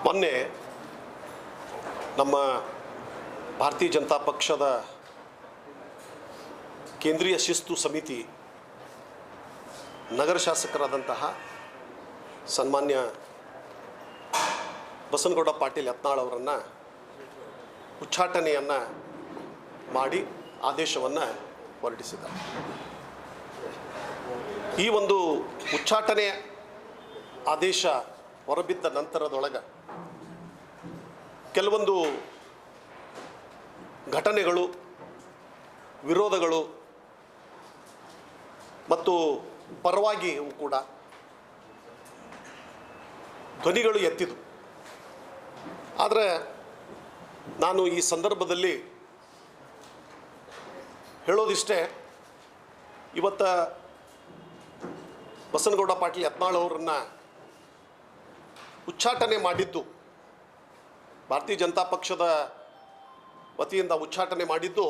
ಮೊನ್ನೆ ನಮ್ಮ ಭಾರತೀಯ ಜನತಾ ಪಕ್ಷದ ಕೇಂದ್ರೀಯ ಶಿಸ್ತು ಸಮಿತಿ ನಗರ ಶಾಸಕರಾದಂತಹ ಸನ್ಮಾನ್ಯ ಬಸನಗೌಡ ಪಾಟೀಲ್ ಯತ್ನಾಳ್ ಅವರನ್ನು ಉಚ್ಚಾಟನೆಯನ್ನು ಮಾಡಿ ಆದೇಶವನ್ನು ಹೊರಡಿಸಿದ್ದಾರೆ. ಈ ಒಂದು ಉಚ್ಚಾಟನೆ ಆದೇಶ ಹೊರಬಿದ್ದ ನಂತರದೊಳಗೆ ಕೆಲವೊಂದು ಘಟನೆಗಳು, ವಿರೋಧಗಳು ಮತ್ತು ಪರವಾಗಿಯೂ ಕೂಡ ಧ್ವನಿಗಳು ಎತ್ತಿತು. ಆದರೆ ನಾನು ಈ ಸಂದರ್ಭದಲ್ಲಿ ಹೇಳೋದಿಷ್ಟೇ, ಇವತ್ತು ಬಸನಗೌಡ ಪಾಟೀಲ್ ಯತ್ನಾಳ್ ಅವರನ್ನು ಉಚ್ಚಾಟನೆ ಮಾಡಿದ್ದು, ಭಾರತೀಯ ಜನತಾ ಪಕ್ಷದ ವತಿಯಿಂದ ಉಚ್ಚಾಟನೆ ಮಾಡಿದ್ದು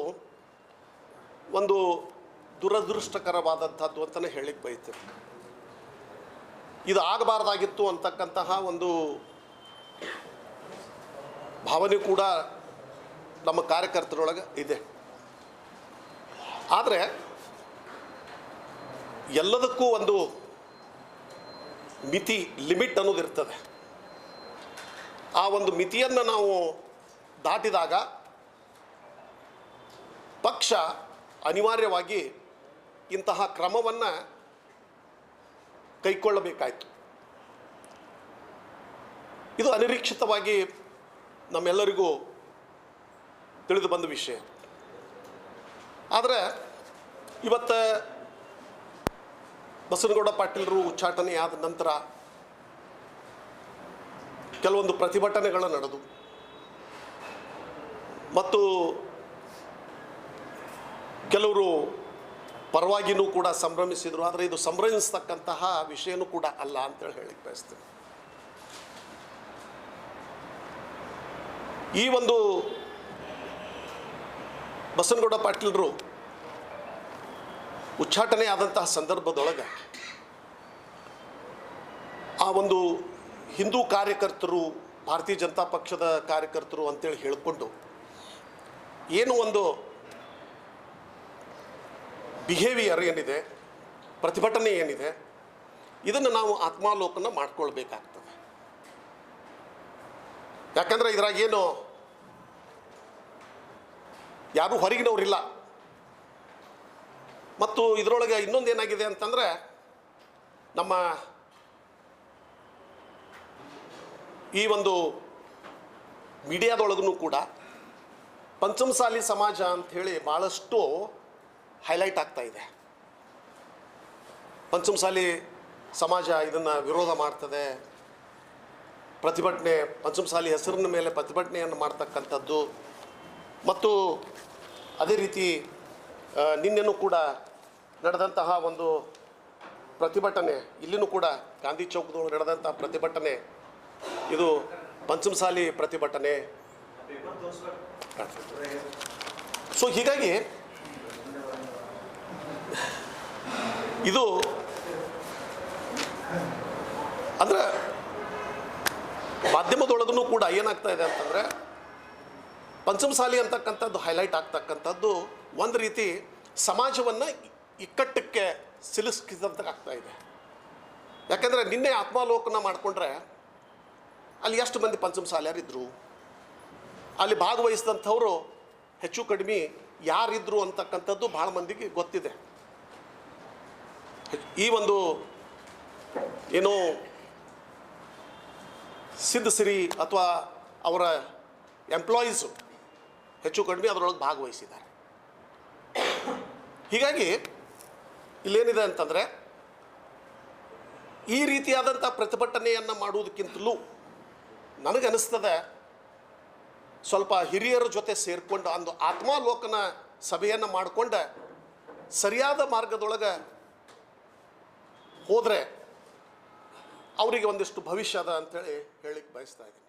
ಒಂದು ದುರದೃಷ್ಟಕರವಾದಂಥದ್ದು ಅಂತಲೇ ಹೇಳಲಿಕ್ಕೆ ಬಯಸ್ತೇನೆ. ಇದು ಆಗಬಾರ್ದಾಗಿತ್ತು ಅಂತಕ್ಕಂತಹ ಒಂದು ಭಾವನೆ ಕೂಡ ನಮ್ಮ ಕಾರ್ಯಕರ್ತರೊಳಗೆ ಇದೆ. ಆದರೆ ಎಲ್ಲದಕ್ಕೂ ಒಂದು ಮಿತಿ, ಲಿಮಿಟ್ ಅನ್ನೋದಿರ್ತದೆ. ಆ ಒಂದು ಮಿತಿಯನ್ನು ನಾವು ದಾಟಿದಾಗ ಪಕ್ಷ ಅನಿವಾರ್ಯವಾಗಿ ಇಂತಹ ಕ್ರಮವನ್ನು ಕೈಗೊಳ್ಳಬೇಕಾಯಿತು. ಇದು ಅನಿರೀಕ್ಷಿತವಾಗಿ ನಮ್ಮೆಲ್ಲರಿಗೂ ತಿಳಿದು ಬಂದ ವಿಷಯ. ಆದರೆ ಇವತ್ತು ಬಸನಗೌಡ ಪಾಟೀಲರು ಉಚ್ಚಾಟನೆ ಆದ ನಂತರ ಕೆಲವೊಂದು ಪ್ರತಿಭಟನೆಗಳು ನಡೆದು ಮತ್ತು ಕೆಲವರು ಪರವಾಗಿಯೂ ಕೂಡ ಸಂಭ್ರಮಿಸಿದರು. ಆದರೆ ಇದು ಸಂಭ್ರಮಿಸ್ತಕ್ಕಂತಹ ವಿಷಯನೂ ಕೂಡ ಅಲ್ಲ ಅಂತೇಳಿ ಹೇಳಲಿಕ್ಕೆ ಬಯಸ್ತೇನೆ. ಈ ಒಂದು ಬಸನಗೌಡ ಪಾಟೀಲರು ಉಚ್ಚಾಟನೆ ಆದಂತಹ ಸಂದರ್ಭದೊಳಗೆ ಆ ಒಂದು ಹಿಂದೂ ಕಾರ್ಯಕರ್ತರು, ಭಾರತೀಯ ಜನತಾ ಪಕ್ಷದ ಕಾರ್ಯಕರ್ತರು ಅಂತೇಳಿ ಹೇಳಿಕೊಂಡು ಏನು ಒಂದು ಬಿಹೇವಿಯರ್ ಏನಿದೆ, ಪ್ರತಿಭಟನೆ ಏನಿದೆ, ಇದನ್ನು ನಾವು ಆತ್ಮಾವಲೋಕನ ಮಾಡ್ಕೊಳ್ಬೇಕಾಗ್ತದೆ. ಯಾಕಂದರೆ ಇದ್ರಾಗೇನು ಯಾರೂ ಹೊರಗಿನವರಿಲ್ಲ. ಮತ್ತು ಇದರೊಳಗೆ ಇನ್ನೊಂದು ಏನಾಗಿದೆ ಅಂತಂದರೆ, ನಮ್ಮ ಈ ಒಂದು ಮೀಡಿಯಾದೊಳಗೂ ಕೂಡ ಪಂಚಮಸಾಲಿ ಸಮಾಜ ಅಂಥೇಳಿ ಭಾಳಷ್ಟು ಹೈಲೈಟ್ ಆಗ್ತಾ ಇದೆ. ಪಂಚಮಸಾಲಿ ಸಮಾಜ ಇದನ್ನು ವಿರೋಧ ಮಾಡ್ತದೆ, ಪ್ರತಿಭಟನೆ, ಪಂಚಮಸಾಲಿ ಹೆಸರಿನ ಮೇಲೆ ಪ್ರತಿಭಟನೆಯನ್ನು ಮಾಡ್ತಕ್ಕಂಥದ್ದು. ಮತ್ತು ಅದೇ ರೀತಿ ನಿನ್ನೆನೂ ಕೂಡ ನಡೆದಂತಹ ಒಂದು ಪ್ರತಿಭಟನೆ, ಇಲ್ಲಿನೂ ಕೂಡ ಗಾಂಧಿ ಚೌಕದೊಳಗೆ ನಡೆದಂತಹ ಪ್ರತಿಭಟನೆ ಇದು ಪಂಚಮಸಾಲಿ ಪ್ರತಿಭಟನೆ. ಸೊ ಹೀಗಾಗಿ ಇದು ಅಂದರೆ ಮಾಧ್ಯಮದೊಳಗೂ ಕೂಡ ಏನಾಗ್ತಾ ಇದೆ ಅಂತಂದರೆ, ಪಂಚಮಸಾಲಿ ಅಂತಕ್ಕಂಥದ್ದು ಹೈಲೈಟ್ ಆಗ್ತಕ್ಕಂಥದ್ದು ಒಂದು ರೀತಿ ಸಮಾಜವನ್ನು ಇಕ್ಕಟ್ಟಕ್ಕೆ ಸಿಲುಕಿಸಿದಂತಾಗ್ತಾ ಇದೆ. ಯಾಕೆಂದರೆ ನಿನ್ನೆ ಆತ್ಮಾವಲೋಕನ ಮಾಡಿಕೊಂಡ್ರೆ ಅಲ್ಲಿ ಎಷ್ಟು ಮಂದಿ ಪಂಚಮಸಾಲಿಯರಿದ್ದರು, ಅಲ್ಲಿ ಭಾಗವಹಿಸಿದಂಥವರು ಹೆಚ್ಚು ಕಡಿಮೆ ಯಾರಿದ್ರು ಅಂತಕ್ಕಂಥದ್ದು ಭಾಳ ಮಂದಿಗೆ ಗೊತ್ತಿದೆ. ಈ ಒಂದು ಏನೋ ಸಿದ್ಧಸಿರಿ ಅಥವಾ ಅವರ ಎಂಪ್ಲಾಯೀಸು ಹೆಚ್ಚು ಕಡಿಮೆ ಅದರೊಳಗೆ ಭಾಗವಹಿಸಿದ್ದಾರೆ. ಹೀಗಾಗಿ ಇಲ್ಲೇನಿದೆ ಅಂತಂದರೆ, ಈ ರೀತಿಯಾದಂಥ ಪ್ರತಿಭಟನೆಯನ್ನು ಮಾಡುವುದಕ್ಕಿಂತಲೂ ನನಗನ್ನಿಸ್ತದೆ ಸ್ವಲ್ಪ ಹಿರಿಯರ ಜೊತೆ ಸೇರಿಕೊಂಡು ಒಂದು ಆತ್ಮಾವಲೋಕನ ಸಭೆಯನ್ನು ಮಾಡಿಕೊಂಡು ಸರಿಯಾದ ಮಾರ್ಗದೊಳಗೆ ಹೋದರೆ ಅವರಿಗೆ ಒಂದಿಷ್ಟು ಭವಿಷ್ಯ ಅದ ಅಂಥೇಳಿ ಹೇಳಲಿಕ್ಕೆ ಬಯಸ್ತಾ ಇದ್ದೀನಿ.